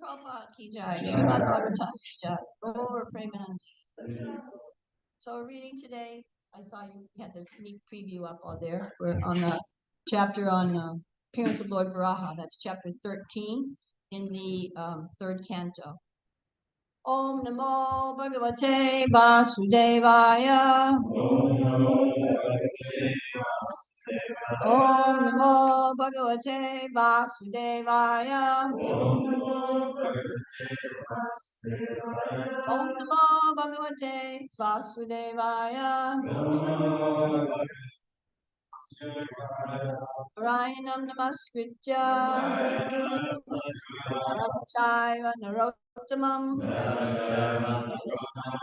Prabhupada ki jai, Srimad Bhagavatam ki jai, Gaur Premanandi. So we're reading today, I saw you had the sneak preview up all there. We're on the chapter on appearance of Lord Varaha. That's chapter 13 in the third canto. Om Namo Bhagavate Vasudevaya. Om Namo Bhagavate Vasudevaya. Om Namo Bhagavate Vasudevaya. Rayanam Namaskritya Naram Chaiva Narottamam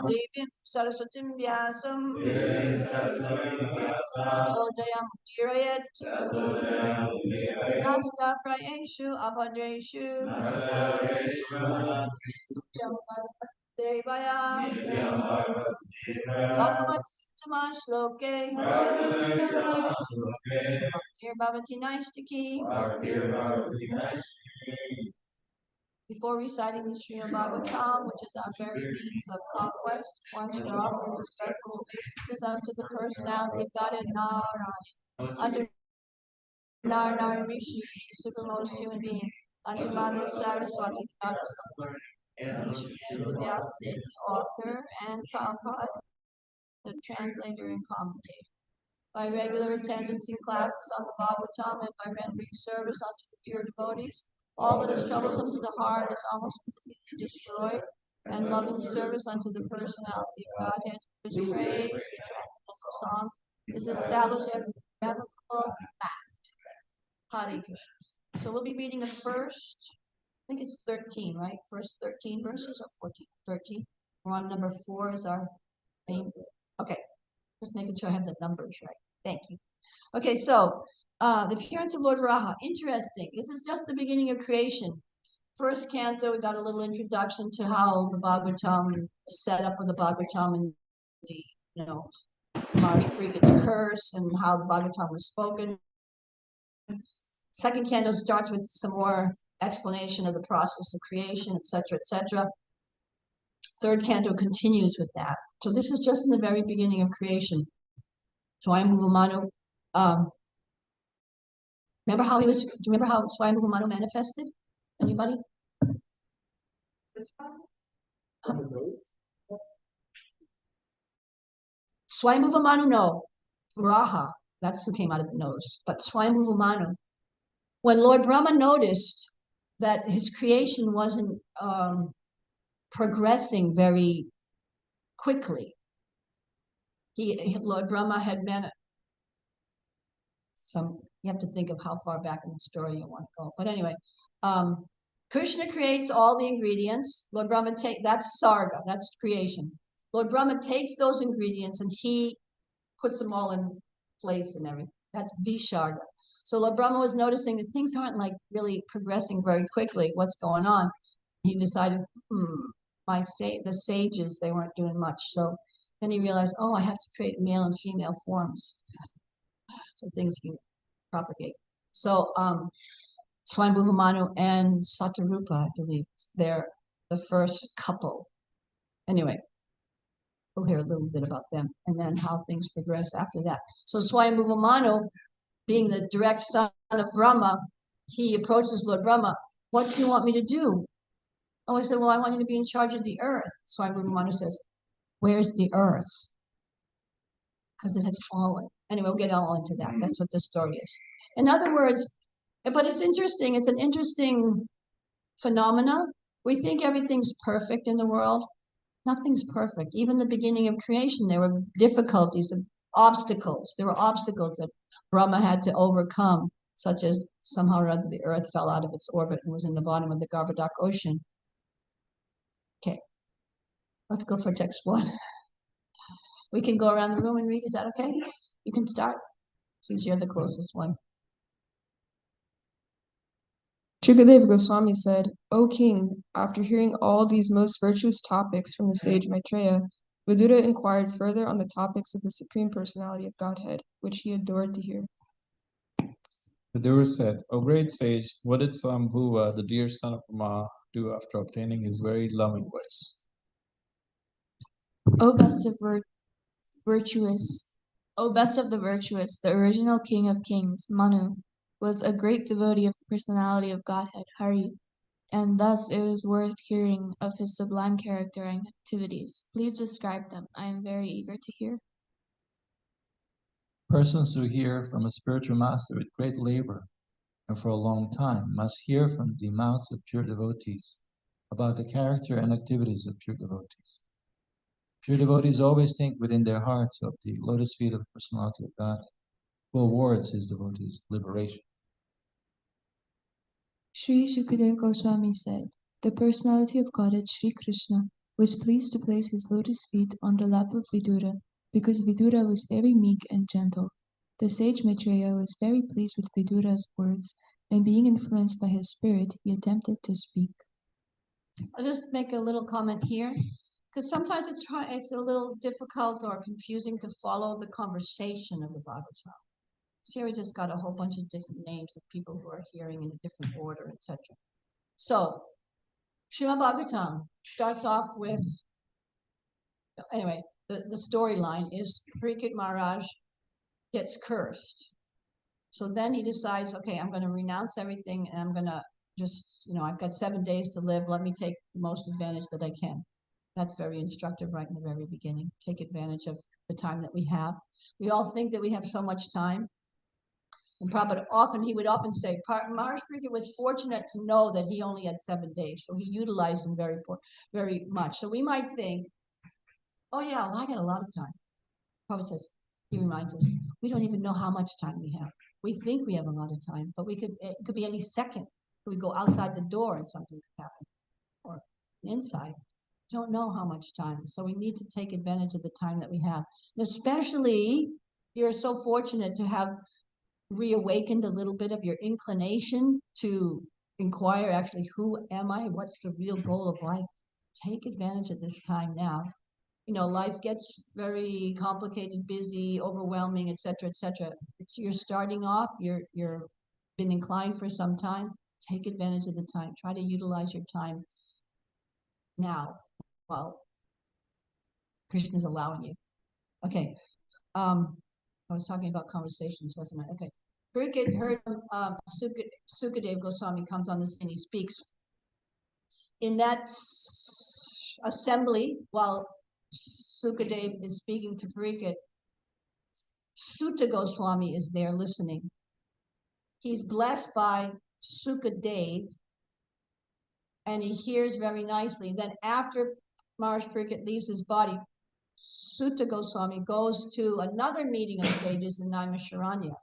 Devim Saraswatim Vyasam Tato Jayam Udhirayat Nasta Prayeshu Abhadreshu Nityam Devaya Bhagavati Tamashloke Bhaktir Bhavati Naistaki. Before reciting the Srimad Bhagavatam, which is our very means of conquest, one should offer respectful obeisances unto the personality of Godhead Narayana, unto Narayana Rishi, the supermost human being, unto Mother Saraswati Goddess, Srila Vyasadeva, the author, and Prabhupada, the translator and commentator. By regular attendance in classes on the Bhagavatam and by rendering service unto the pure devotees, all that is troublesome to the heart is almost completely destroyed, and loving service unto the personality of Godhead, whose praise, the transcendental song, is established as a irrevocable fact. Hare Krishna. So we'll be reading the first, I think it's 13, right? First 13 verses or 14? 13. We're on number 4 is our main. Okay. Just making sure I have the numbers right. Thank you. Okay, so the appearance of Lord Varaha. Interesting. This is just the beginning of creation. First canto, we got a little introduction to how the Bhagavatam set up with the Bhagavatam and the, Mars Frigga's curse and how the Bhagavatam was spoken. Second canto starts with some more explanation of the process of creation, etc., etc. Third canto continues with that. So this is just in the very beginning of creation. Swayambhuva Manu, remember how do you remember how Swayambhuva Manu manifested? Anybody? Swayambhuva Manu, no. Varaha, that's who came out of the nose. But Swayambhuva Manu, when Lord Brahma noticed that his creation wasn't progressing very quickly, Lord Brahma had been you have to think of how far back in the story you want to go. But anyway, Krishna creates all the ingredients. Lord Brahma that's Sarga, that's creation. Lord Brahma takes those ingredients and he puts them all in place and everything. That's Visharga. So Lord Brahma was noticing that things aren't like really progressing very quickly. What's going on? He decided, the sages, they weren't doing much. So then he realized, I have to create male and female forms so things can propagate. So Swayambhuva Manu and Satarupa, I believe, they're the first couple. Anyway, we'll hear a little bit about them and then how things progress after that. So Swayambhuva Manu, being the direct son of Brahma, he approaches Lord Brahma. What do you want me to do? I said, well, I want you to be in charge of the earth. Swayambhuva Manu says, where's the earth? Because it had fallen. Anyway, we'll get all into that. That's what the story is. In other words, but it's interesting. It's an interesting phenomena. We think everything's perfect in the world. Nothing's perfect. Even the beginning of creation, there were difficulties and obstacles. There were obstacles that Brahma had to overcome, such as somehow or other the earth fell out of its orbit and was in the bottom of the Garbhodak Ocean. Okay, let's go for text 1. We can go around the room and read. Is that okay? You can start, since you're the closest one. Shukadeva Goswami said, O king, after hearing all these most virtuous topics from the sage Maitreya, Vidura inquired further on the topics of the Supreme Personality of Godhead, which he adored to hear. Vidura said, O great sage, what did Swayambhuva, the dear son of Brahma, do after obtaining his very loving voice. O best of virtuous, O best of the virtuous, the original king of kings, Manu, was a great devotee of the personality of Godhead, Hari, and thus it was worth hearing of his sublime character and activities. Please describe them. I am very eager to hear. Persons who hear from a spiritual master with great labor and for a long time must hear from the mouths of pure devotees about the character and activities of pure devotees. Pure devotees always think within their hearts of the lotus feet of the personality of God, who awards his devotees liberation. Sri Shukadeva Goswami said, the personality of Godhead Sri Krishna was pleased to place his lotus feet on the lap of Vidura because Vidura was very meek and gentle. The sage Maitreya was very pleased with Vidura's words, and being influenced by his spirit, he attempted to speak. I'll just make a little comment here, because sometimes it's a little difficult or confusing to follow the conversation of the Bhagavatam. So here we just got a whole bunch of different names of people who are hearing in a different order, etc. So, Srimad Bhagavatam starts off with, anyway, the storyline is Parikshit Maharaj gets cursed. So then he decides, okay, I'm going to renounce everything and I'm going to just, I've got 7 days to live. Let me take the most advantage that I can. That's very instructive right in the very beginning. Take advantage of the time that we have. We all think that we have so much time. And Prabhupada he would often say, Maharaj Parikshit was fortunate to know that he only had 7 days. So he utilized them very much. So we might think, oh yeah, well, I got a lot of time. Prabhupada says, he reminds us, we don't even know how much time we have. We think we have a lot of time, but it could be any second. We go outside the door and something could happen, or inside. We don't know how much time. So we need to take advantage of the time that we have. And especially, you're so fortunate to have reawakened a little bit of your inclination to inquire, actually, who am I? What's the real goal of life? Take advantage of this time now. Life gets very complicated, busy, overwhelming, etc., etc. You're starting off, you're been inclined for some time. Take advantage of the time. Try to utilize your time now while Krishna is allowing you. Okay. I was talking about conversations, wasn't I? Okay. Parikshit heard Sukadeva Goswami comes on the scene. He speaks in that assembly while Sukadeva is speaking to Parikshit. Sutta Goswami is there listening. He's blessed by Sukadeva, and he hears very nicely. Then after Maharaj Parikshit leaves his body, Sutta Goswami goes to another meeting of sages in Naimisharanya.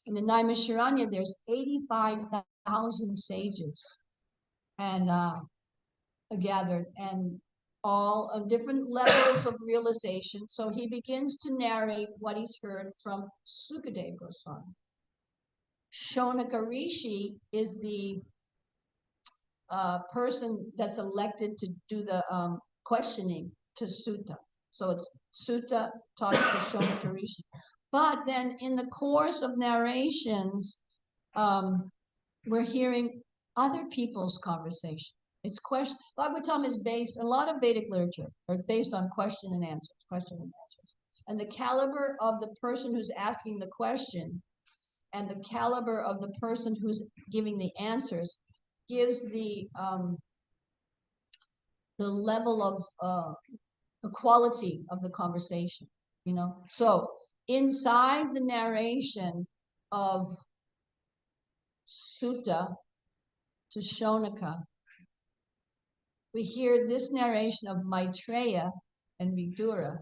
In the Naimisharanya, there's 85,000 sages and gathered, and all of different levels of realization. So he begins to narrate what he's heard from Sukadeva Goswami. Shonaka Rishi is the person that's elected to do the questioning to Sutta. So it's Sutta talking to Shonaka Rishi. But then in the course of narrations, we're hearing other people's conversation. Bhagavatam is based, a lot of Vedic literature are based on question and answers. And the caliber of the person who's asking the question and the caliber of the person who's giving the answers gives the level of the quality of the conversation, So inside the narration of Sutta to Shonaka, we hear this narration of Maitreya and Vidura,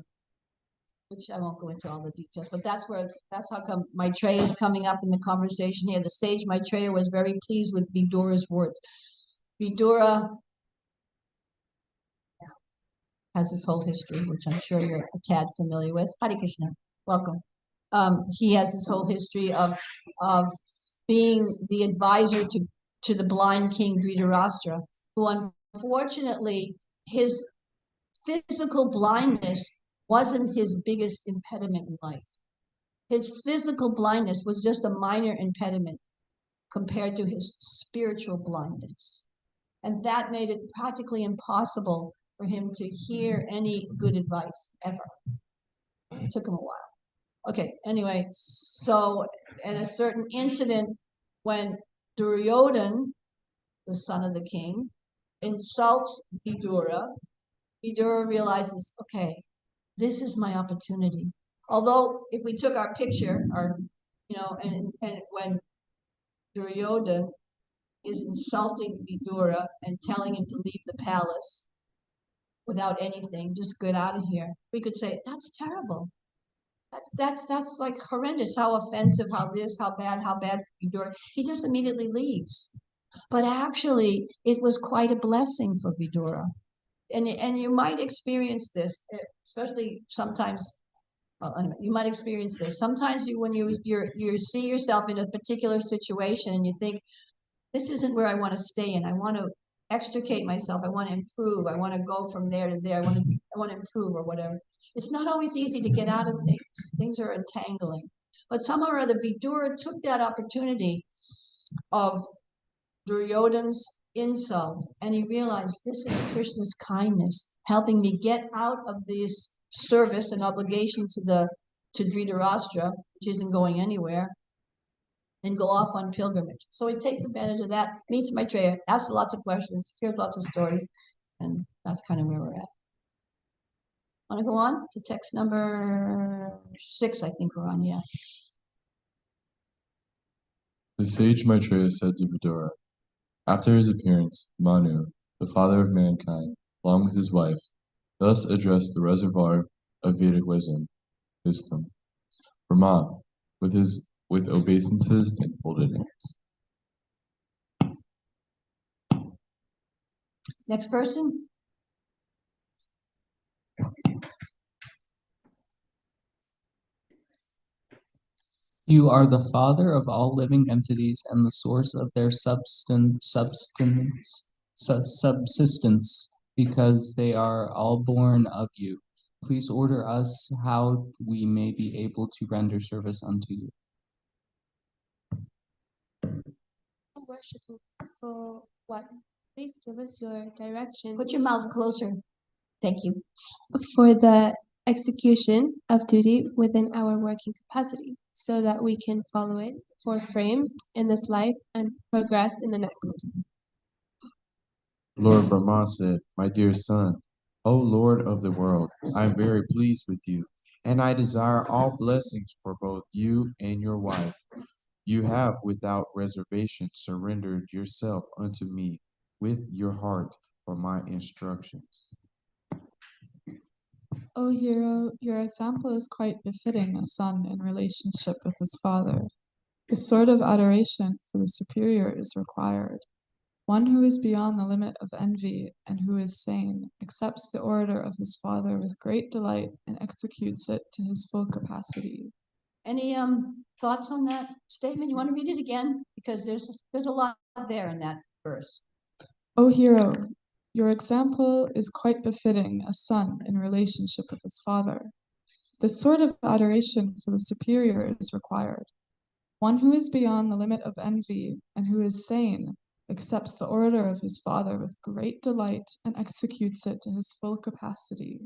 which I won't go into all the details, but that's how come Maitreya is coming up in the conversation here. The sage Maitreya was very pleased with Vidura's words. Vidura has his whole history, which I'm sure you're a tad familiar with. Hare Krishna, welcome. He has his whole history of being the advisor to the blind king Dhritarashtra, who unfortunately his physical blindness wasn't his biggest impediment in life. His physical blindness was just a minor impediment compared to his spiritual blindness. And that made it practically impossible for him to hear any good advice ever. It took him a while. Okay, anyway, so in a certain incident when Duryodhan, the son of the king, insults Vidura, Vidura realizes, okay, this is my opportunity. Although if we took our picture, and when Duryodhan is insulting Vidura and telling him to leave the palace without anything, just get out of here, we could say, that's terrible. That's like horrendous, how offensive, how bad for Vidura. He just immediately leaves. But actually, it was quite a blessing for Vidura. And you might experience this, especially sometimes. Well, anyway, you might experience this. Sometimes when you see yourself in a particular situation and you think, this isn't where I want to stay in. I want to extricate myself. I want to improve. I want to go from there to there. I want to improve or whatever. It's not always easy to get out of things. Things are entangling. But somehow or other, Vidura took that opportunity of Duryodhan's insult, and he realized this is Krishna's kindness, helping me get out of this service and obligation to Dhritarashtra, which isn't going anywhere, and go off on pilgrimage. So he takes advantage of that, meets Maitreya, asks lots of questions, hears lots of stories, and that's kind of where we're at. Want to go on to text number 6, I think we're on, yeah. The sage Maitreya said to Vidura, after his appearance, Manu, the father of mankind, along with his wife, thus addressed the reservoir of Vedic wisdom, Brahma, with obeisances and folded hands. Next person. You are the father of all living entities and the source of their subsistence, because they are all born of you. Please order us how we may be able to render service unto you. Worshipful one, please give us your direction. Put your mouth closer. Thank you. For the execution of duty within our working capacity, so that we can follow it for frame in this life and progress in the next. Lord Brahma said, my dear son, O Lord of the world, I am very pleased with you, and I desire all blessings for both you and your wife. You have without reservation surrendered yourself unto me with your heart for my instructions. O hero, your example is quite befitting a son in relationship with his father. A sort of adoration for the superior is required. One who is beyond the limit of envy and who is sane accepts the order of his father with great delight and executes it to his full capacity. Any thoughts on that statement? You want to read it again? Because there's a lot there in that verse. O hero, your example is quite befitting a son in relationship with his father. This sort of adoration for the superior is required. One who is beyond the limit of envy and who is sane accepts the order of his father with great delight and executes it to his full capacity.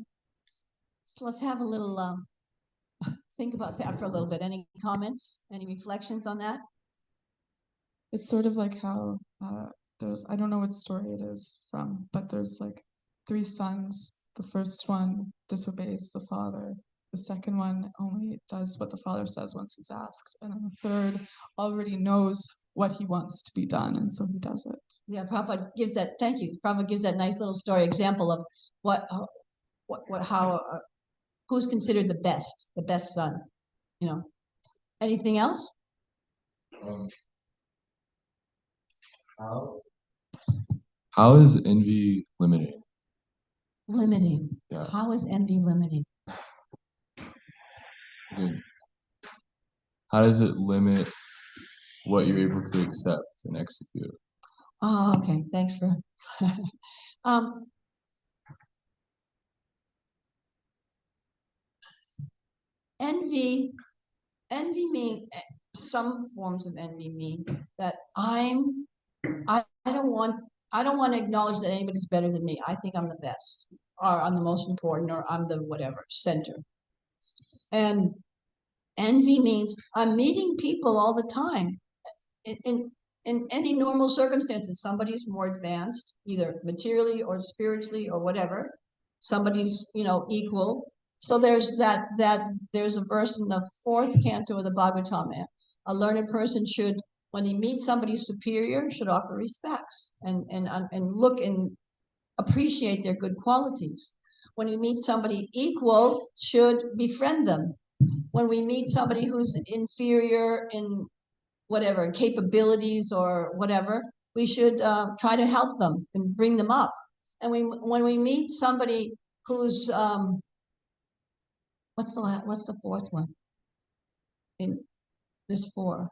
So let's have a little think about that for a little bit. Any comments? Any reflections on that? It's sort of like how I don't know what story it is from, but there's like 3 sons. The first one disobeys the father. The second one only does what the father says once he's asked. And then the third already knows what he wants to be done, and so he does it. Yeah, Prabhupada gives that, thank you. Prabhupada gives that nice little story example of who's considered the best son, you know. Anything else? How is envy limiting? Limiting. Yeah. How is envy limiting? Okay. How does it limit what you're able to accept and execute? Oh, okay. Thanks for envy mean some forms of envy mean that I don't want I don't want to acknowledge that anybody's better than me. I think I'm the best, or I'm the most important, or I'm the whatever center. And envy means I'm meeting people all the time. In any normal circumstances, somebody's more advanced, either materially or spiritually or whatever. Somebody's, equal. So there's there's a verse in the 4th canto of the Bhagavatam. A learned person should, when he meets somebody superior, should offer respects and look and appreciate their good qualities. When we meet somebody equal, should befriend them. When we meet somebody who's inferior in whatever capabilities or whatever, we should try to help them and bring them up. And when we meet somebody who's what's the 4th one? In this 4.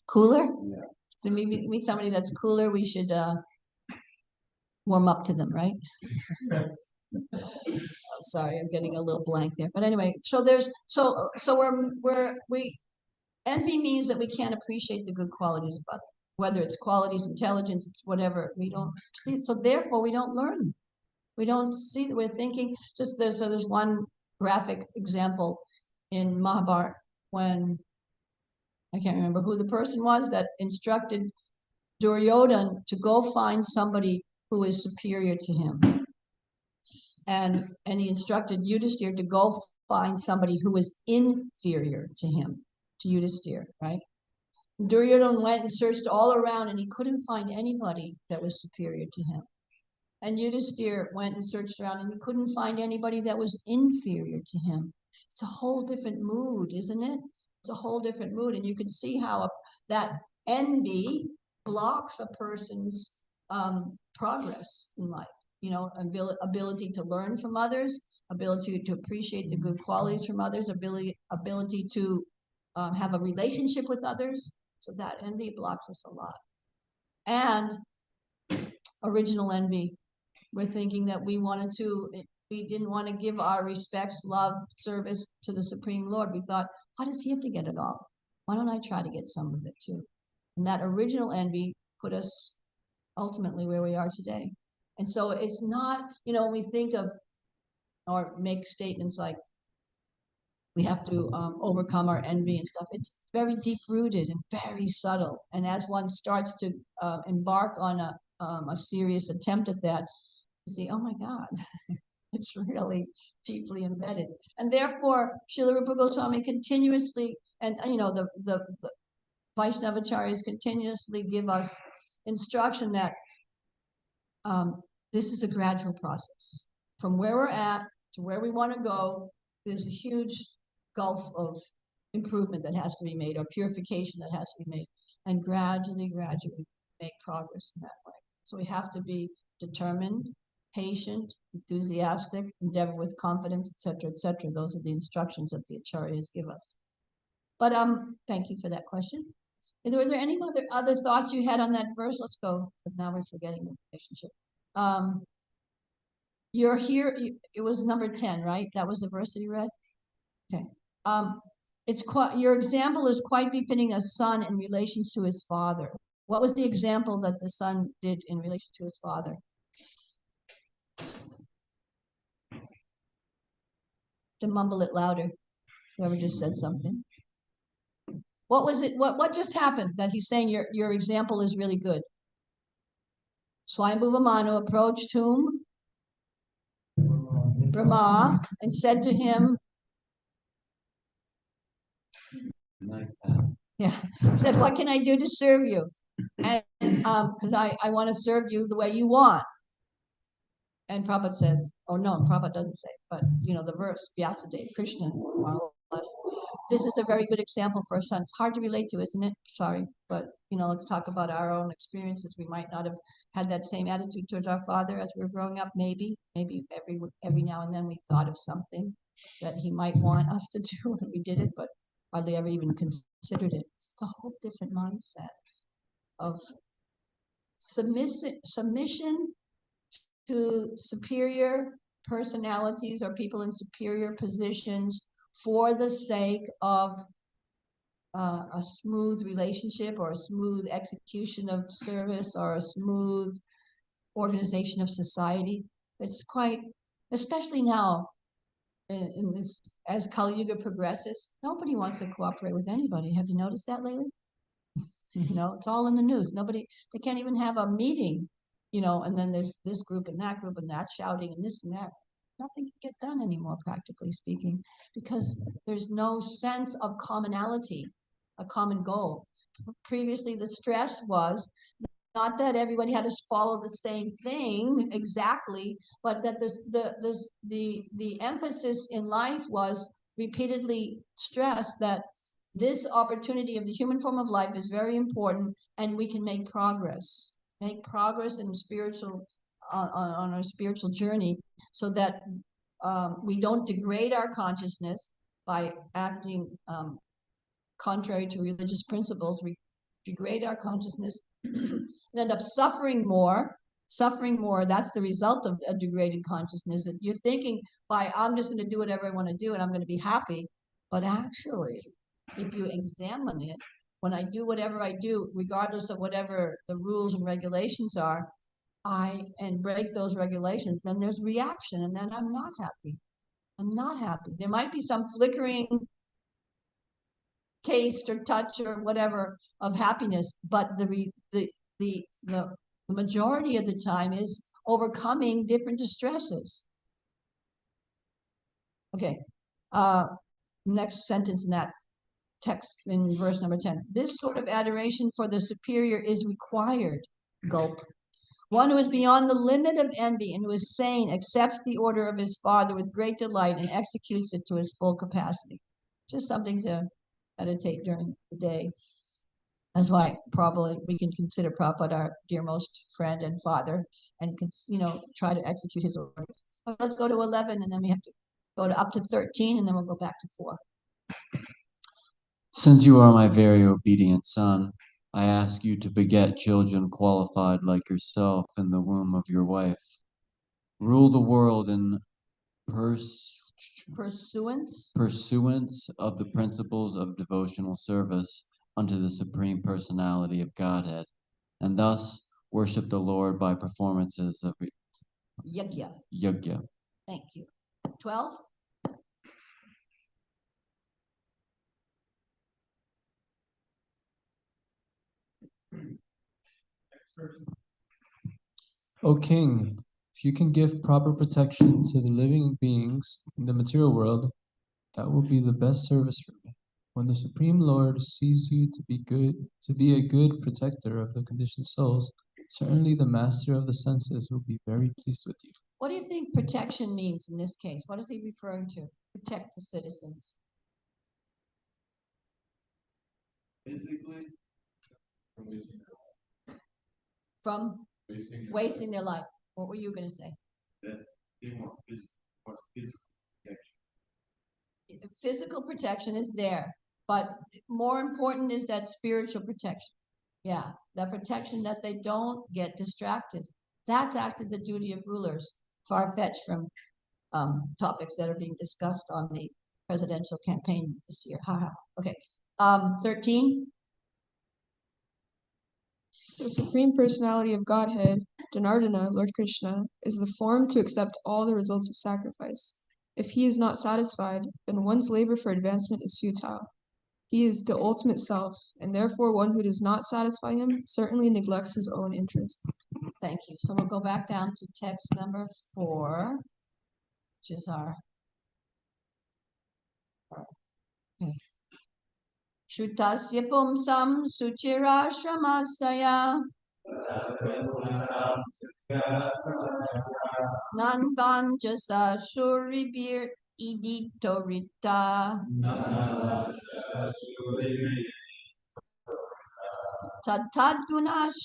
Cooler? Yeah. So we meet somebody that's cooler, we should warm up to them, right? Oh, sorry, I'm getting a little blank there. But anyway, so envy means that we can't appreciate the good qualities of others, whether it's qualities, intelligence, it's whatever. We don't see it, so therefore we don't learn. We don't see that we're thinking. Just there's one graphic example in Mahabharata when I can't remember who the person was that instructed Duryodhana to go find somebody who is superior to him. And he instructed Yudhisthira to go find somebody who was inferior to him, to Yudhisthira, right? Duryodhana went and searched all around and he couldn't find anybody that was superior to him. And Yudhisthira went and searched around and he couldn't find anybody that was inferior to him. It's a whole different mood, isn't it? It's a whole different mood. And you can see how that envy blocks a person's progress in life. Ability to learn from others, ability to appreciate the good qualities from others, ability to have a relationship with others. So that envy blocks us a lot. And original envy. We're thinking that we didn't want to give our respects, love, service to the Supreme Lord. We thought, why does he have to get it all? Why don't I try to get some of it too? And that original envy put us ultimately where we are today. And so it's not, when we think of or make statements like we have to overcome our envy and stuff, it's very deep rooted and very subtle. And as one starts to embark on a serious attempt at that, you see, oh my God, it's really deeply embedded. And therefore, Srila Rupa Goswami continuously, and the Vaishnavacharyas continuously give us instruction that this is a gradual process. From where we're at to where we want to go, there's a huge gulf of improvement that has to be made, or purification that has to be made, and gradually make progress in that way. So we have to be determined, patient, enthusiastic, endeavor with confidence, etc., etc. Those are the instructions that the acharyas give us. But thank you for that question. Were there any other thoughts you had on that verse? Let's go, because now we're forgetting the relationship. You're here. It was number 10, right? That was the verse that you read. Okay. Your example is quite befitting a son in relation to his father. What was the example that the son did in relation to his father? To mumble it louder. Whoever just said something. What was it? What just happened that he's saying your example is really good? Swayambhuva Manu approached whom? Brahma, and said to him, Nice hat. yeah, said, what can I do to serve you? And because I want to serve you the way you want. And Prabhupada says, oh no, Prabhupada doesn't say, but the verse, Vyasadeva, Krishna, more or less. This is a very good example for a son. It's hard to relate to, isn't it? Sorry, but let's talk about our own experiences. We might not have had that same attitude towards our father as we were growing up. Maybe every now and then we thought of something that he might want us to do, and we did it, but hardly ever even considered it. It's a whole different mindset of submission to superior personalities or people in superior positions for the sake of a smooth relationship or a smooth execution of service or a smooth organization of society. It's quite, especially now in this, as Kali Yuga progresses, nobody wants to cooperate with anybody. Have you noticed that lately? You know, it's all in the news. Nobody, they can't even have a meeting, you know, and then there's this group and that shouting and this and that. Nothing can get done anymore, practically speaking, because there's no sense of commonality, a common goal. Previously, the stress was not that everybody had to follow the same thing exactly, but that the emphasis in life was repeatedly stressed that this opportunity of the human form of life is very important, and we can make progress in spiritual on our spiritual journey, so that we don't degrade our consciousness by acting contrary to religious principles. We degrade our consciousness and end up suffering more. That's the result of a degraded consciousness. That you're thinking, by I'm just going to do whatever I want to do and I'm going to be happy. But actually, if you examine it, when I do whatever I do, regardless of whatever the rules and regulations are, and break those regulations, then there's reaction, and then I'm not happy. There might be some flickering taste or touch or whatever of happiness, but the majority of the time is overcoming different distresses. Okay, next sentence in that text in verse number 10. This sort of adoration for the superior is required. Gulp. One who is beyond the limit of envy and who is sane accepts the order of his father with great delight and executes it to his full capacity. Just something to meditate during the day. That's why probably we can consider Prabhupada our dearmost friend and father, and try to execute his orders. But let's go to 11, and then we have to go to up to 13, and then we'll go back to 4. Since you are my very obedient son, I ask you to beget children qualified like yourself in the womb of your wife. Rule the world in pursuance of the principles of devotional service unto the Supreme Personality of Godhead, and thus worship the Lord by performances of yajna. Thank you. 12. O king, if you can give proper protection to the living beings in the material world, that will be the best service for me. When the Supreme Lord sees you to be a good protector of the conditioned souls, certainly the master of the senses will be very pleased with you. What do you think protection means in this case? What is he referring to? Protect the citizens. Basically, from wasting their life. What were you going to say? That they want physical protection. Physical protection is there, but more important is that spiritual protection. Yeah, the protection that they don't get distracted. That's actually the duty of rulers, far-fetched from topics that are being discussed on the presidential campaign this year. Okay, 13. The Supreme Personality of Godhead, Janardana, Lord Krishna, is the form to accept all the results of sacrifice. If he is not satisfied, then one's labor for advancement is futile. He is the ultimate self, and therefore one who does not satisfy him certainly neglects his own interests. Thank you. So we'll go back down to text number 4, which is our Shutasya pumsam suchirashramasaya Nanvanjasa shuribir iditorita Tatad gunash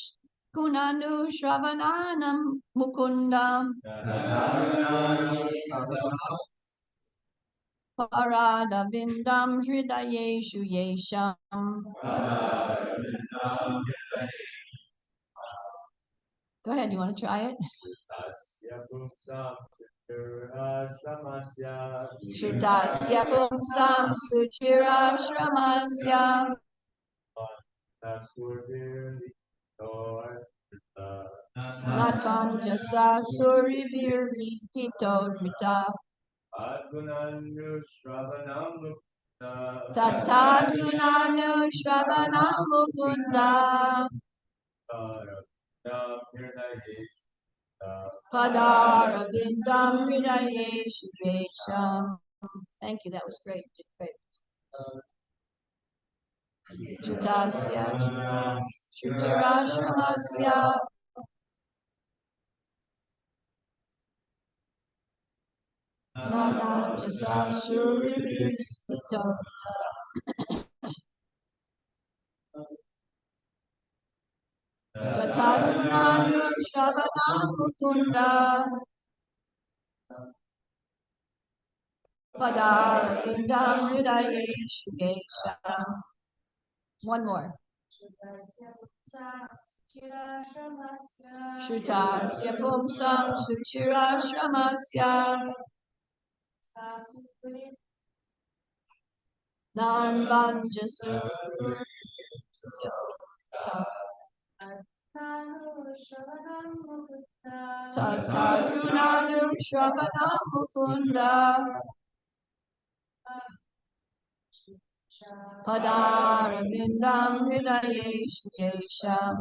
gunanu shravananam mukundam Paradavindam hridayeshu yesham. Go ahead, you want to try it? Shutasya pumsam suchirashramasya natvam jasa suribirvitito drita tatad gunanu shravanam mukunda padara bindam hridaye shugesham. Thank you, that was great. Great. Shutasya Shutirashramasya Nana Jasashuribhito Tatadunanu Shravanam Mukunda Padara Vindam Hridaye Shugesham. One more. Shutasya Pumsam Suchirashramasya Nanvanjasu Tatadunanu Shravanam Mukunda Padaravindam Hridaye Shukesham.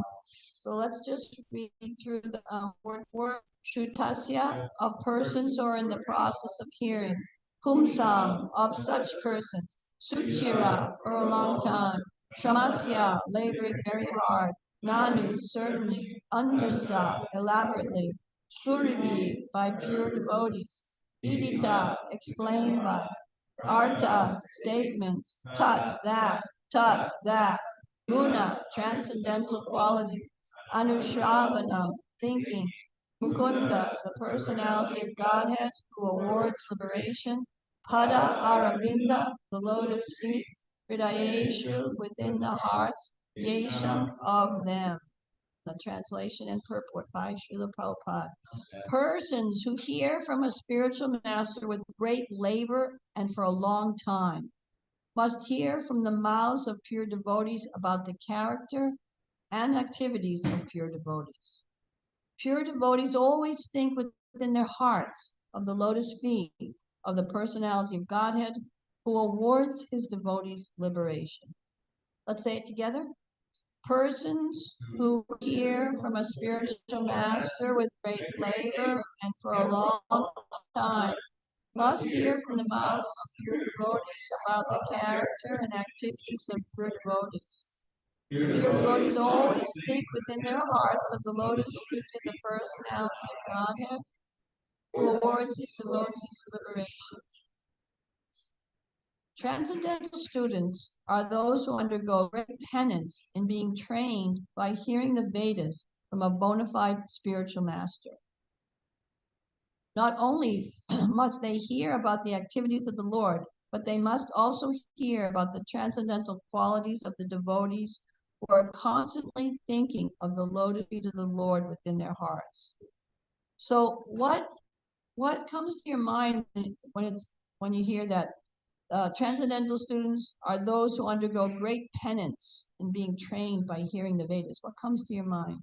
So let's just read through the word for word. Shutasya, of persons or in the process of hearing. Pumsam, of such persons. Suchira, for a long time. Shamasya, laboring very hard. Nanu, certainly. Andrasa, elaborately. Suribi, by pure devotees. Idita, explained by. Artha, statements. Tat, that. Guna, transcendental quality. Anushravanam, thinking. Mukunda, the personality of Godhead who awards liberation. Pada Aravinda, the lotus feet. Hridayeshu, within the hearts. Yesham, of them. The translation and purport by Srila Prabhupada. Persons who hear from a spiritual master with great labor and for a long time must hear from the mouths of pure devotees about the character and activities of pure devotees. Pure devotees always think within their hearts of the lotus feet of the personality of Godhead who awards his devotees liberation. Let's say it together. Persons who hear from a spiritual master with great labor and for a long time must hear from the mouths of pure devotees about the character and activities of pure devotees. Pure devotees always think within their hearts of the lotus feet of the personality of Godhead who awards his devotees liberation. Transcendental students are those who undergo great penance in being trained by hearing the Vedas from a bona fide spiritual master. Not only must they hear about the activities of the Lord, but they must also hear about the transcendental qualities of the devotees who are constantly thinking of the lotus feet of the Lord within their hearts. So what comes to your mind when you hear that transcendental students are those who undergo great penance in being trained by hearing the Vedas? What comes to your mind?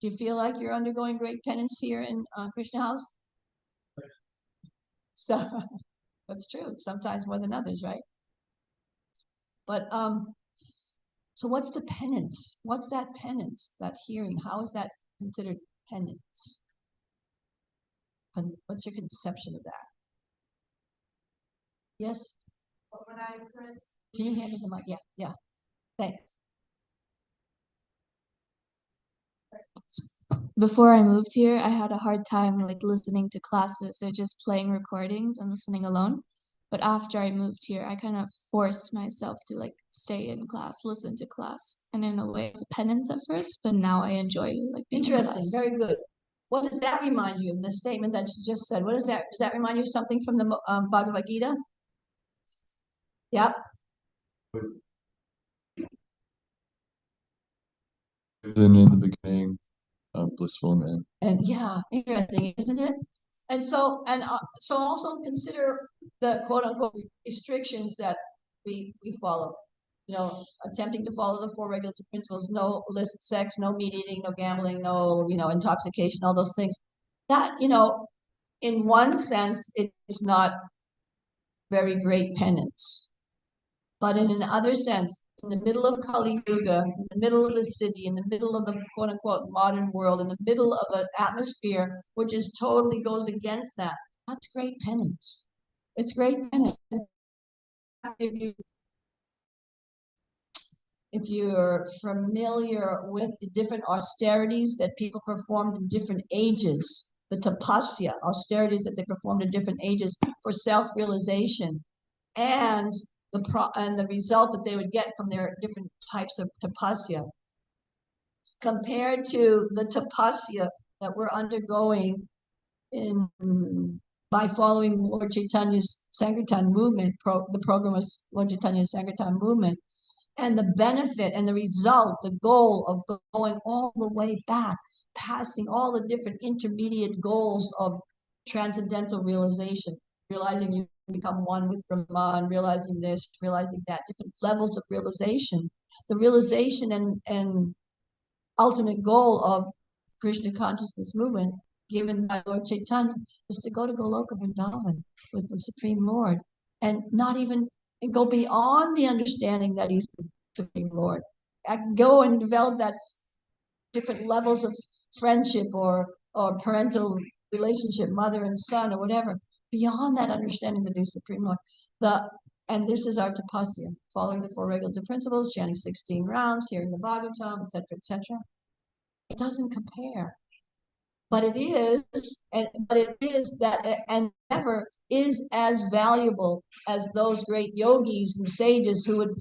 Do you feel like you're undergoing great penance here in Krishna House? So that's true. Sometimes more than others, right? But so what's the penance? What's that penance? That hearing? How is that considered penance? What's your conception of that? Yes. When I first Can you handle the mic? Yeah. Thanks. Before I moved here, I had a hard time like listening to classes or just playing recordings and listening alone. But after I moved here, I kind of forced myself to like stay in class, listen to class. And in a way, it was a penance at first, but now I enjoy like being in Interesting. class. Very good. What does that remind you of the statement that you just said? What is that? Does that remind you of something from the Bhagavad Gita? Yep. In the beginning, blissful man. And yeah, interesting, isn't it? And so also consider the quote unquote restrictions that we follow. You know, attempting to follow the 4 regulative principles: no illicit sex, no meat eating, no gambling, no, intoxication, all those things. That, in one sense, it's not very great penance. But in another sense, in the middle of Kali Yuga, in the middle of the city, in the middle of the quote unquote modern world, in the middle of an atmosphere which is totally goes against that, that's great penance. It's great penance. If you're familiar with the different austerities that people performed in different ages, the tapasya, austerities that they performed in different ages for self-realization, and the result that they would get from their different types of tapasya, compared to the tapasya that we're undergoing by following Lord Chaitanya's Sankirtan movement, the program of Lord Chaitanya's Sankirtan movement, and the benefit and the result, the goal of going all the way back, passing all the different intermediate goals of transcendental realization, realizing you become one with Brahman, realizing this, realizing that, different levels of realization. The realization and ultimate goal of Krishna consciousness movement given by Lord Chaitanya is to go to Goloka Vrindavan with the Supreme Lord, and not even and go beyond the understanding that he's the Supreme Lord. Go and develop that different levels of friendship or parental relationship, mother and son or whatever, beyond that understanding that he's Supreme Lord. And this is our tapasya, following the 4 regulative principles, chanting 16 rounds, hearing the Bhagavatam, etc., etc. It doesn't compare. But it is, and never is as valuable as those great yogis and sages who would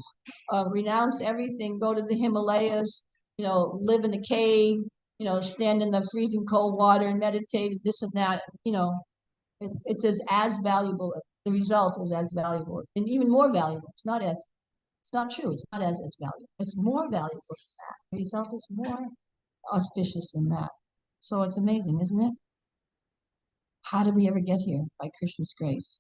renounce everything, go to the Himalayas, live in a cave, stand in the freezing cold water and meditate, this and that. It's as valuable. The result is as valuable, and even more valuable. It's not true. It's not as valuable. It's more valuable than that. The result is more auspicious than that. So it's amazing, isn't it? How did we ever get here? By Krishna's grace.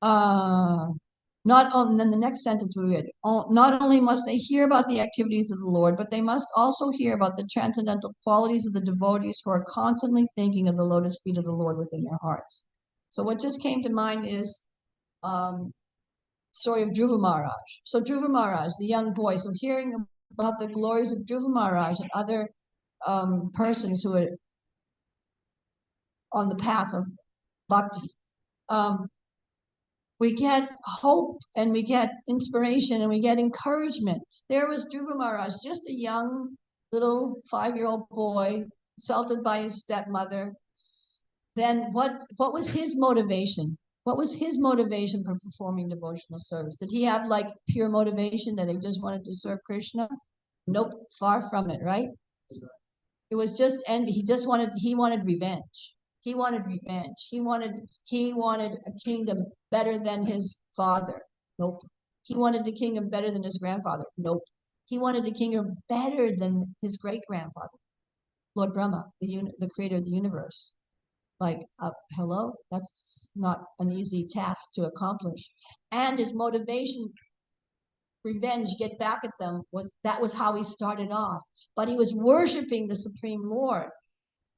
Then the next sentence we read, not only must they hear about the activities of the Lord, but they must also hear about the transcendental qualities of the devotees who are constantly thinking of the lotus feet of the Lord within their hearts. So what just came to mind is story of Dhruva Maharaj. So Dhruva Maharaj, the young boy, so hearing about the glories of Dhruva Maharaj and other persons who are on the path of bhakti, we get hope and we get inspiration and we get encouragement. There was Dhruva Maharaj, just a young little 5-year-old boy, insulted by his stepmother. Then what was his motivation? What was his motivation for performing devotional service? Did he have like pure motivation that he just wanted to serve Krishna? Nope, far from it, right? It was just envy. He wanted revenge. He wanted revenge. He wanted a kingdom better than his father. Nope. He wanted a kingdom better than his grandfather. Nope. He wanted a kingdom better than his great-grandfather, Lord Brahma, the creator of the universe. Like, hello? That's not an easy task to accomplish. And his motivation, revenge, get back at them, was how he started off. But he was worshiping the Supreme Lord.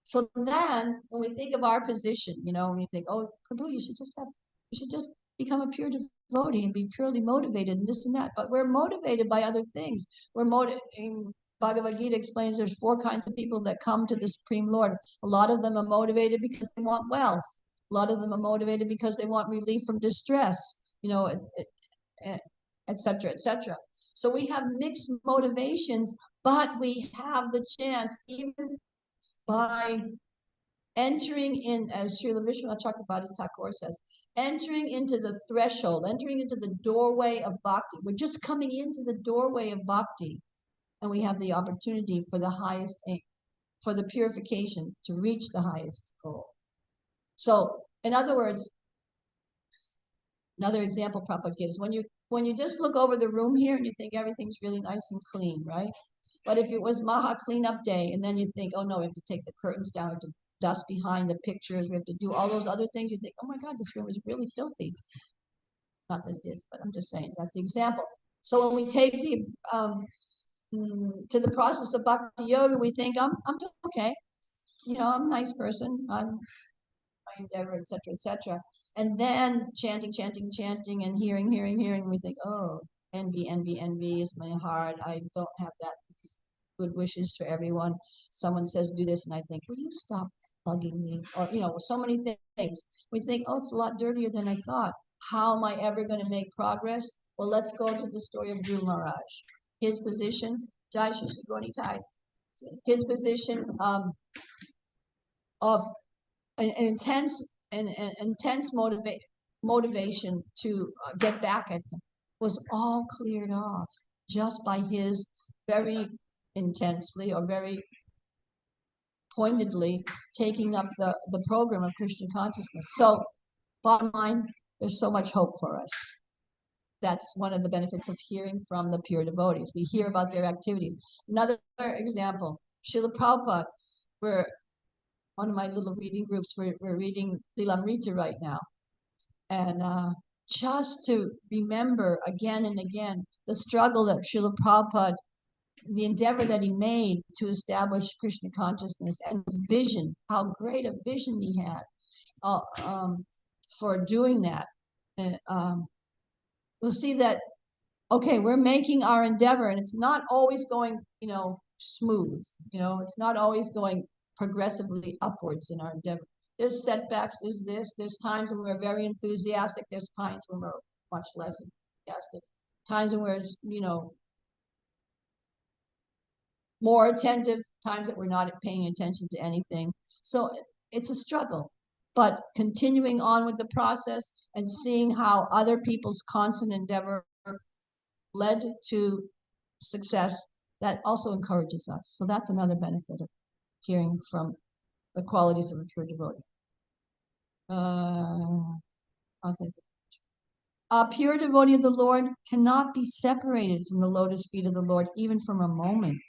So then, when we think of our position, when you think, oh, Prabhu, you should just become a pure devotee and be purely motivated and this and that. But we're motivated by other things. Bhagavad Gita explains there's 4 kinds of people that come to the Supreme Lord. A lot of them are motivated because they want wealth. A lot of them are motivated because they want relief from distress, et cetera, et cetera. So we have mixed motivations, but we have the chance, even by entering in, as Srila Vishwanath Chakravarti Thakur says, entering into the threshold, entering into the doorway of bhakti. We're just coming into the doorway of bhakti, and we have the opportunity for the highest aim, for the purification, to reach the highest goal. So, in other words, another example Prabhupada gives, when you just look over the room here and you think everything's really nice and clean, right? But if it was Maha cleanup day and then you think, oh no, we have to take the curtains down, we have to dust behind the pictures. We have to do all those other things. You think, oh my God, this room is really filthy. Not that it is, but I'm just saying that's the example. So when we take the to the process of bhakti yoga, we think I'm doing okay. You know, I'm a nice person. I'm my endeavor, etc., etc. And then chanting, and hearing. We think, oh, envy is my heart. I don't have that good wishes for everyone. Someone says do this, and I think, will you stop bugging me? Or so many things. We think, oh, it's a lot dirtier than I thought. How am I ever going to make progress? Well, let's go to the story of Dhruv Maharaj. His position, Jai Shri Shri Tai, his position of an intense motivation to get back at them was all cleared off just by his very intensely or very pointedly taking up the program of Krishna consciousness. So bottom line, there's so much hope for us. That's one of the benefits of hearing from the pure devotees. We hear about their activities. Another example, Srila Prabhupada, we're one of my little reading groups, we're reading Lilamrita right now. And just to remember again and again the struggle that Srila Prabhupada, the endeavor that he made to establish Krishna consciousness, and his vision, how great a vision he had for doing that. And we'll see that, okay, we're making our endeavor, and it's not always going, smooth. It's not always going progressively upwards in our endeavor. There's setbacks, there's times when we're very enthusiastic, there's times when we're much less enthusiastic, times when we're, more attentive, times that we're not paying attention to anything. So it's a struggle, but continuing on with the process and seeing how other people's constant endeavor led to success, that also encourages us. So that's another benefit of hearing from the qualities of a pure devotee. A pure devotee of the Lord cannot be separated from the lotus feet of the Lord, even from a moment.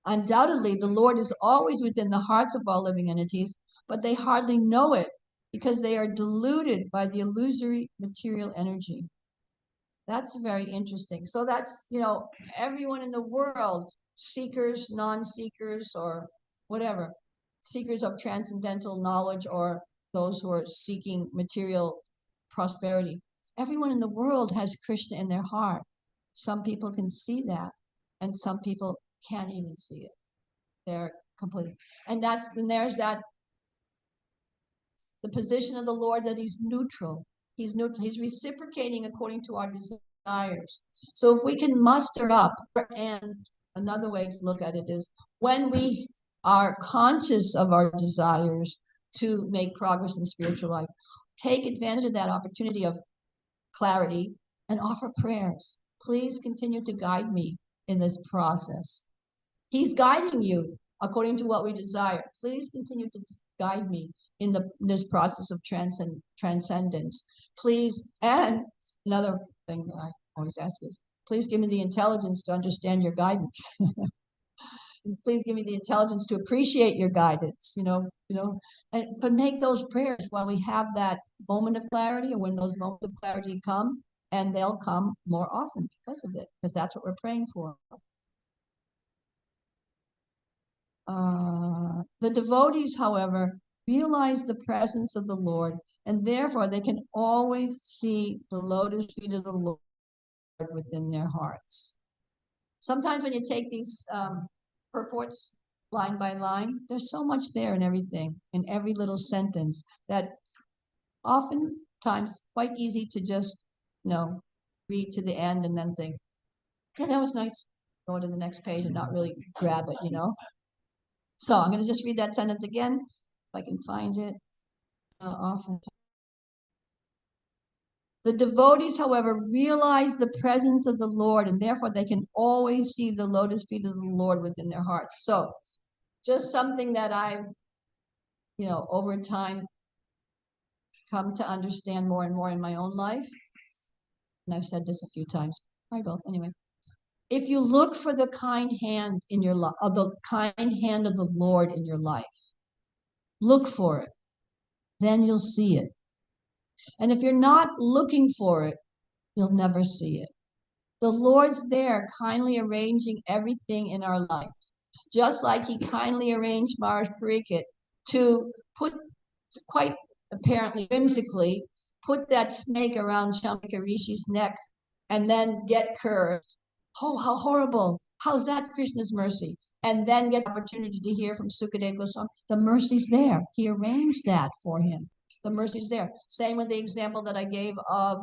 Undoubtedly, the Lord is always within the hearts of all living entities, but they hardly know it because they are deluded by the illusory material energy. That's very interesting. So that's, everyone in the world, seekers, non-seekers, or whatever, seekers of transcendental knowledge or those who are seeking material prosperity. Everyone in the world has Krishna in their heart. Some people can see that, and some people can't even see it. They're completely, and there's that, the position of the Lord, that he's neutral. He's neutral. He's reciprocating according to our desires. So if we can muster up, and another way to look at it is when we are conscious of our desires to make progress in spiritual life, take advantage of that opportunity of clarity and offer prayers. Please continue to guide me in this process. He's guiding you according to what we desire. Please continue to guide me in this process of transcendence. Please, and another thing that I always ask is, please give me the intelligence to understand your guidance. And please give me the intelligence to appreciate your guidance, but make those prayers while we have that moment of clarity, and when those moments of clarity come, and they'll come more often because of it, because that's what we're praying for. The devotees, however, realize the presence of the Lord, and therefore they can always see the lotus feet of the Lord within their hearts. Sometimes when you take these purports line by line, there's so much there in everything, in every little sentence, that oftentimes quite easy to just, read to the end and then think, yeah, that was nice. Go to the next page and not really grab it, So I'm going to just read that sentence again, if I can find it. Often. The devotees, however, realize the presence of the Lord, and therefore they can always see the lotus feet of the Lord within their hearts. So just something that I've, over time come to understand more and more in my own life. And I've said this a few times. I will, anyway. If you look for the kind hand in your life, the kind hand of the Lord in your life, Look for it. Then you'll see it. And if you're not looking for it, you'll never see it. The Lord's there kindly arranging everything in our life. Just like he kindly arranged Mars Parikit to put, quite apparently whimsically, put that snake around Chamika Rishi's neck and then get cursed. Oh, how horrible. How's that Krishna's mercy? And then get the opportunity to hear from Sukadeva Goswami. The mercy's there. He arranged that for him. The mercy's there. Same with the example that I gave of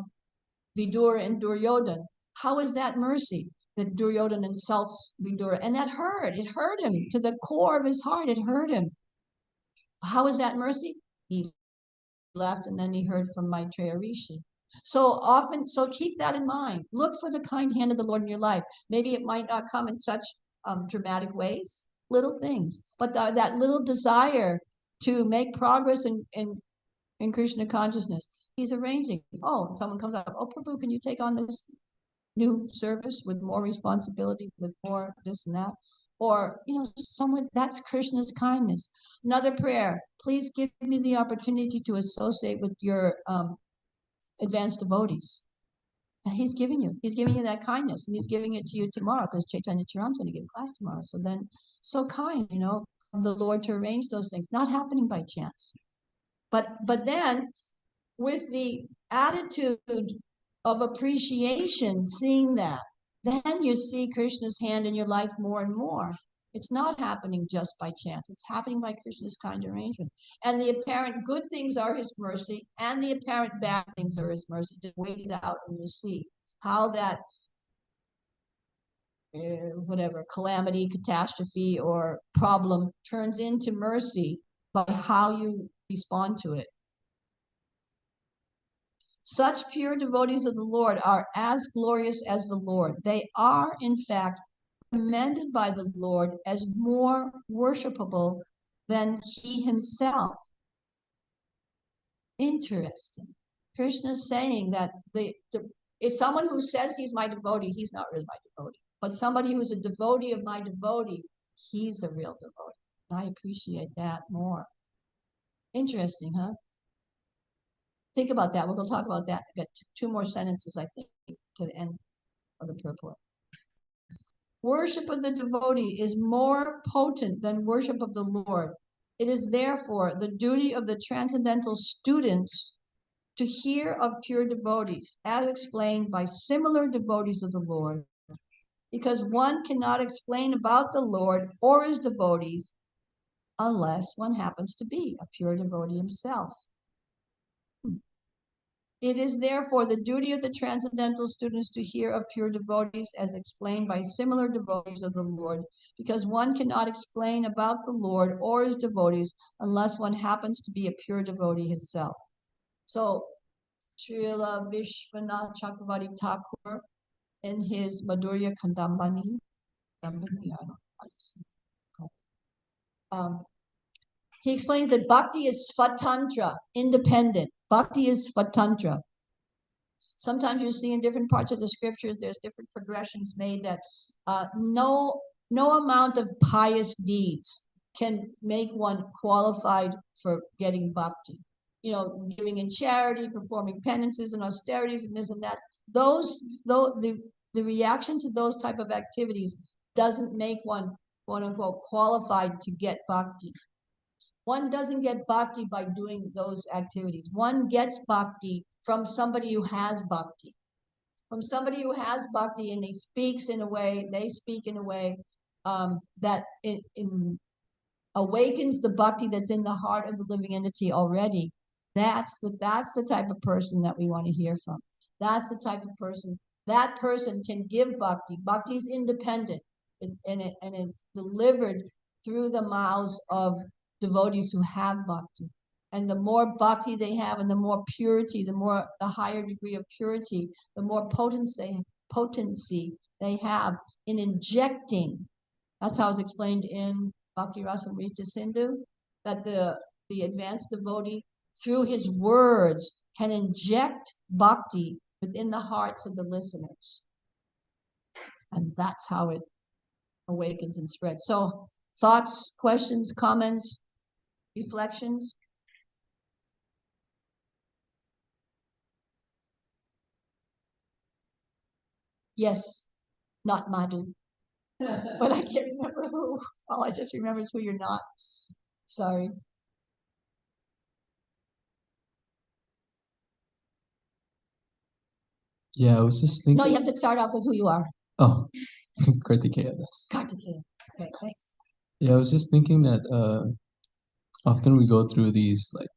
Vidura and Duryodhana. How is that mercy? That Duryodhana insults Vidura, and that hurt. It hurt him to the core of his heart. It hurt him. How is that mercy? He left, and then he heard from Maitreya Rishi. So keep that in mind. Look for the kind hand of the Lord in your life. Maybe it might not come in such dramatic ways, little things, but that little desire to make progress in Krishna consciousness. He's arranging. Oh, someone comes up. Oh, Prabhu, can you take on this new service with more responsibility, with more this and that? Or, someone, that's Krishna's kindness. Another prayer. Please give me the opportunity to associate with your advanced devotees. And he's giving you that kindness, and he's giving it to you tomorrow because Chaitanya Charan's going to give class tomorrow. So then, so kind, of the Lord to arrange those things, not happening by chance. But then, with the attitude of appreciation, seeing that, then you see Krishna's hand in your life more and more. It's not happening just by chance. It's happening by Krishna's kind arrangement. And the apparent good things are his mercy, and the apparent bad things are his mercy. Just wait it out and you'll see how that whatever calamity, catastrophe, or problem turns into mercy by how you respond to it. Such pure devotees of the Lord are as glorious as the Lord. They are, in fact, commended by the Lord as more worshipable than he himself. Interesting. Krishna's saying that is someone who says he's my devotee, he's not really my devotee. But somebody who's a devotee of my devotee, he's a real devotee. I appreciate that more. Interesting, huh? Think about that. We're going to talk about that. I got two more sentences, I think, to the end of the purport. Worship of the devotee is more potent than worship of the Lord. It is therefore the duty of the transcendental students to hear of pure devotees, as explained by similar devotees of the Lord, because one cannot explain about the Lord or his devotees unless one happens to be a pure devotee himself. It is therefore the duty of the transcendental students to hear of pure devotees as explained by similar devotees of the Lord, because one cannot explain about the Lord or his devotees unless one happens to be a pure devotee himself. So, Srila Vishwanath Chakravarti Thakur, in his Madhurya Kandambani, he explains that bhakti is svatantra, independent. Bhakti is svatantra. Sometimes you see in different parts of the scriptures, there's different progressions made that no amount of pious deeds can make one qualified for getting bhakti. Giving in charity, performing penances and austerities and this and that. The reaction to those type of activities doesn't make one, quote unquote, qualified to get bhakti. One doesn't get bhakti by doing those activities. One gets bhakti from somebody who has bhakti. From somebody who has bhakti, and they speak in a way that it awakens the bhakti that's in the heart of the living entity already. That's the type of person that we want to hear from. That's the type of person. That person can give bhakti. Bhakti is independent, and it's delivered through the mouths of devotees who have bhakti. And the more bhakti they have, and the more purity, the higher degree of purity, the more potency they have in injecting. That's how it's explained in Bhakti Rasamrita Sindhu, that the advanced devotee, through his words, can inject bhakti within the hearts of the listeners. And that's how it awakens and spreads. So, thoughts, questions, comments? reflections? Yes, not Madhu. But I can't remember who. All I just remember is who you're not. Sorry. Yeah, I was just No, you thinking. have to start off with who you are. Oh, Kartikeya, this. Kartikeya. Okay, thanks. Yeah, I was just thinking that often we go through these like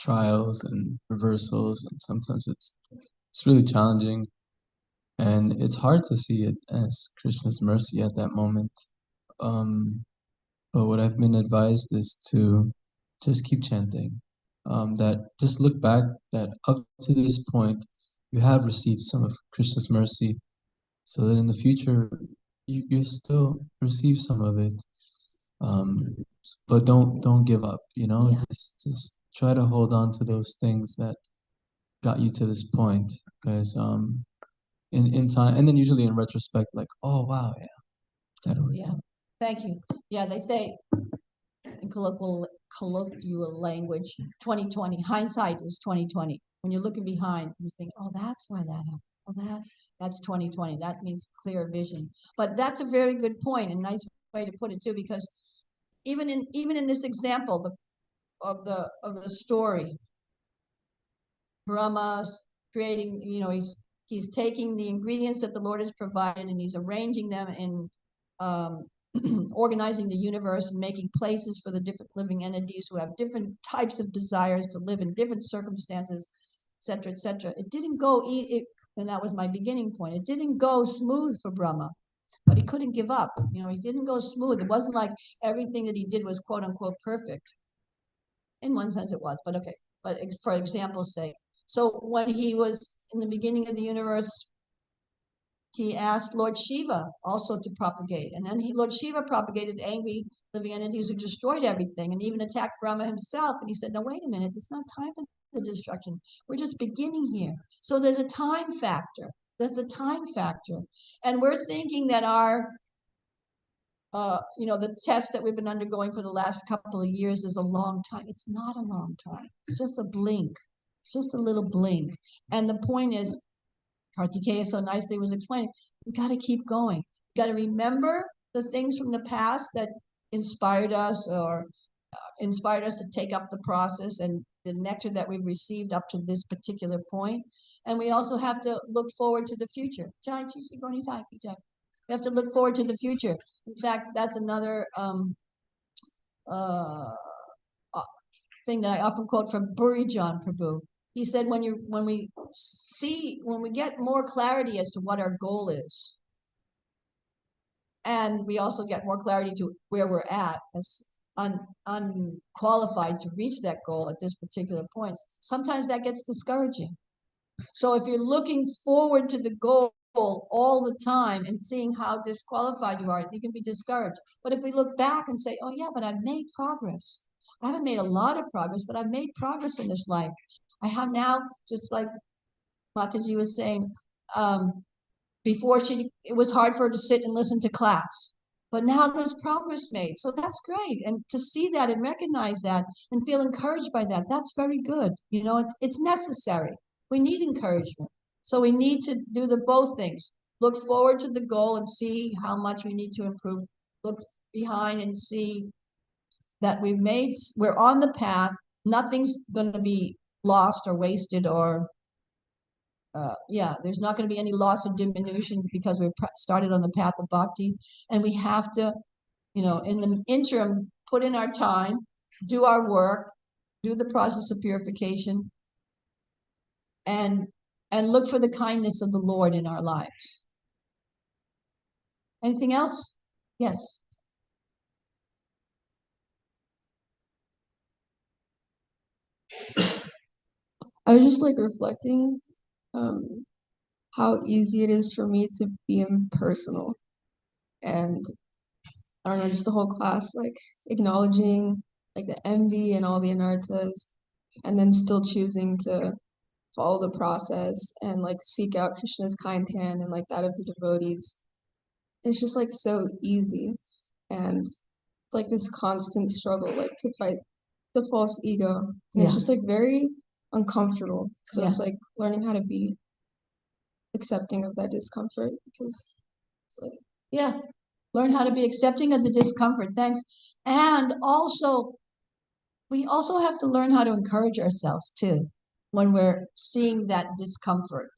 trials and reversals, and sometimes it's really challenging, and it's hard to see it as Krishna's mercy at that moment. But what I've been advised is to just keep chanting. That just look back that up to this point, you have received some of Krishna's mercy, so that in the future you still receive some of it. But don't give up. Yeah. Just try to hold on to those things that got you to this point, because in time, and then usually in retrospect, like, oh wow, yeah, that worked Yeah. out. Thank you. Yeah, they say in colloquial language, 2020, hindsight is 2020. When you're looking behind, you think, oh, that's why that happened. Oh, that's 2020. That means clear vision. But that's a very good point, and nice way to put it too, because even in this example of the story, Brahma's creating, he's taking the ingredients that the Lord has provided and he's arranging them in organizing the universe and making places for the different living entities who have different types of desires to live in different circumstances, etc., etc. It didn't go, and that was my beginning point. It didn't go smooth for Brahma, but he couldn't give up. He didn't go smooth. It wasn't like everything that he did was quote unquote perfect. In one sense, it was, but okay. But for example's sake, so when he was in the beginning of the universe, he asked Lord Shiva also to propagate. And then Lord Shiva propagated angry living entities who destroyed everything and even attacked Brahma himself. And he said, no, wait a minute, it's not time for the destruction. We're just beginning here. So there's a time factor. There's a time factor. And we're thinking that the test that we've been undergoing for the last couple of years is a long time. It's not a long time. It's just a blink. It's just a little blink. And the point is, Kartikeya so nicely was explaining, we got to keep going. We got to remember the things from the past that inspired us to take up the process and the nectar that we've received up to this particular point. And we also have to look forward to the future. We have to look forward to the future. In fact, that's another thing that I often quote from Nanda Prabhu. He said, when we get more clarity as to what our goal is, and we also get more clarity to where we're at as unqualified to reach that goal at this particular point, sometimes that gets discouraging. So if you're looking forward to the goal all the time and seeing how disqualified you are, you can be discouraged. But if we look back and say, oh yeah, but I've made progress. I haven't made a lot of progress, but I've made progress in this life. I have now, just like Mataji was saying, before it was hard for her to sit and listen to class. But now there's progress made. So that's great. And to see that and recognize that and feel encouraged by that, that's very good. It's necessary. We need encouragement. So we need to do both things. Look forward to the goal and see how much we need to improve. Look behind and see that we're on the path. Nothing's going to be lost or wasted or there's not going to be any loss or diminution because we've started on the path of bhakti, and we have to, in the interim, put in our time, do our work, do the process of purification, and look for the kindness of the Lord in our lives. Anything else? Yes. I was just like reflecting how easy it is for me to be impersonal. And I don't know, just the whole class, like acknowledging like the envy and all the anarthas, and then still choosing to follow the process and like seek out Krishna's kind hand and like that of the devotees. It's just like so easy. And it's like this constant struggle, like to fight the false ego. And Yeah. it's just like very uncomfortable. So Yeah. it's like learning how to be accepting of that discomfort because it's like Yeah. Learn how to be accepting of the discomfort. Thanks. And also, we also have to learn how to encourage ourselves too when we're seeing that discomfort,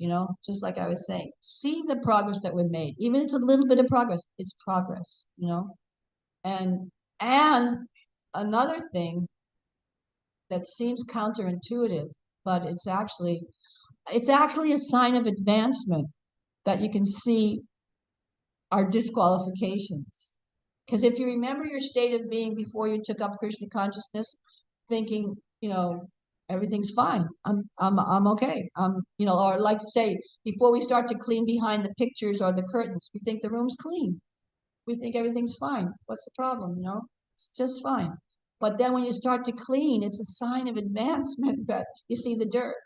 just like I was saying. See the progress that we've made. Even if it's a little bit of progress, it's progress, And another thing that seems counterintuitive, but it's actually a sign of advancement that you can see our disqualifications. Because if you remember your state of being before you took up Krishna consciousness, thinking, everything's fine. I'm okay. Or like to say, before we start to clean behind the pictures or the curtains, we think the room's clean. We think everything's fine. What's the problem? It's just fine. But then when you start to clean, it's a sign of advancement that you see the dirt.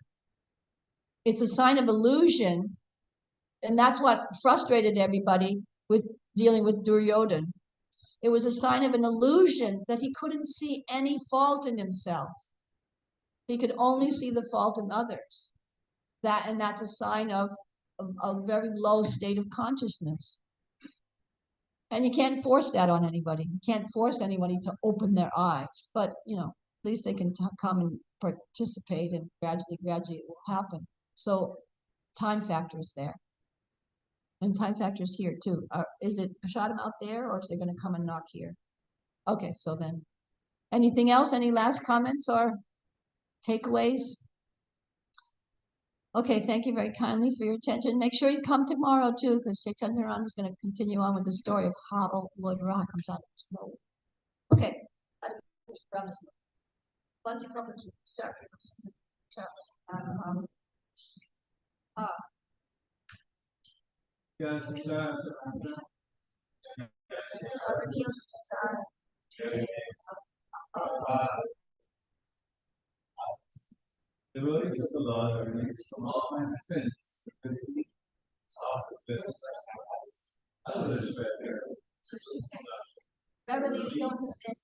It's a sign of illusion. And that's what frustrated everybody with dealing with Duryodhana. It was a sign of an illusion that he couldn't see any fault in himself. He could only see the fault in others. That's a sign of a very low state of consciousness. And you can't force that on anybody. You can't force anybody to open their eyes. But, at least they can come and participate, and gradually it will happen. So time factor is there. And time factor is here too. Is it Prashadam out there, or is they going to come and knock here? Okay, so then, anything else? Any last comments or takeaways? Okay, thank you very kindly for your attention. Make sure you come tomorrow too, because Chaitanya Ram is going to continue on with the story of how Lord Ra comes out of the snow. Okay. Devotees of the Lord are released from all kinds of sins because he off the business. I will respect their Beverly, you don't understand.